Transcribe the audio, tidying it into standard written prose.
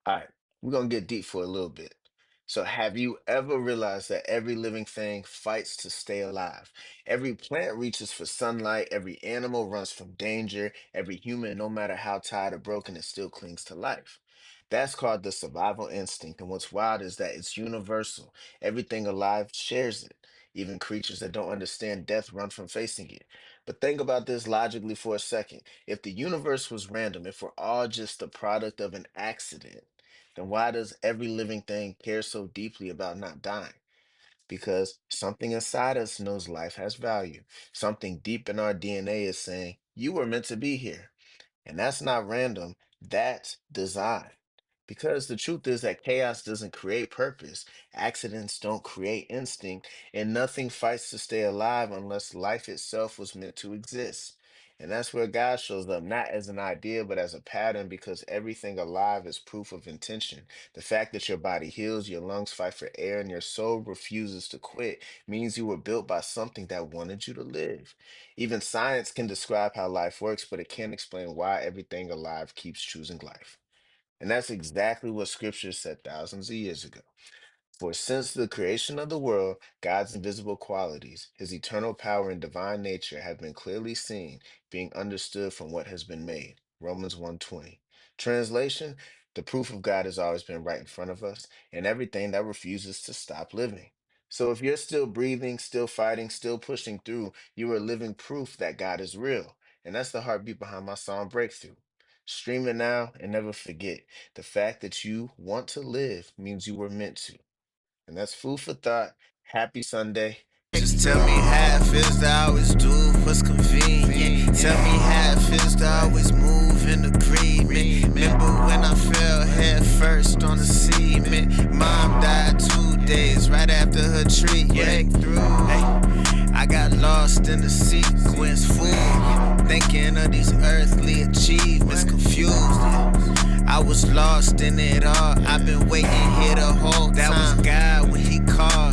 All right, we're gonna get deep for a little bit. So, have you ever realized that every living thing fights to stay alive? Every plant reaches for sunlight, every animal runs from danger, every human, no matter how tired or broken, it still clings to life. That's called the survival instinct. And what's wild is that it's universal. Everything alive shares it. Even creatures that don't understand death run from facing it. But think about this logically for a second. If the universe was random, if we're all just the product of an accident, then why does every living thing care so deeply about not dying? Because something inside us knows life has value. Something deep in our DNA is saying, you were meant to be here. And that's not random, that's design. Because the truth is that chaos doesn't create purpose, accidents don't create instinct, and nothing fights to stay alive unless life itself was meant to exist. And that's where God shows up, not as an idea, but as a pattern, because everything alive is proof of intention. The fact that your body heals, your lungs fight for air, and your soul refuses to quit means you were built by something that wanted you to live. Even science can describe how life works, but it can't explain why everything alive keeps choosing life. And that's exactly what scripture said thousands of years ago. For since the creation of the world, God's invisible qualities, his eternal power and divine nature have been clearly seen, being understood from what has been made. Romans 1:20. Translation, the proof of God has always been right in front of us, and everything that refuses to stop living. So if you're still breathing, still fighting, still pushing through, you are living proof that God is real. And that's the heartbeat behind my song Breakthrough. Stream it now and never forget. The fact that you want to live means you were meant to. And that's food for thought. Happy Sunday. Just tell me how it feels to always do what's convenient. Tell me how it feels to always move in agreement. Remember when I fell head first on the cement? Mom died 2 days right after her treatment. Hey, I got lost in the sequence, fool. Thinking of these earthly achievements, confused. I was lost in it all. I've been waiting here the whole time. That was God when he called.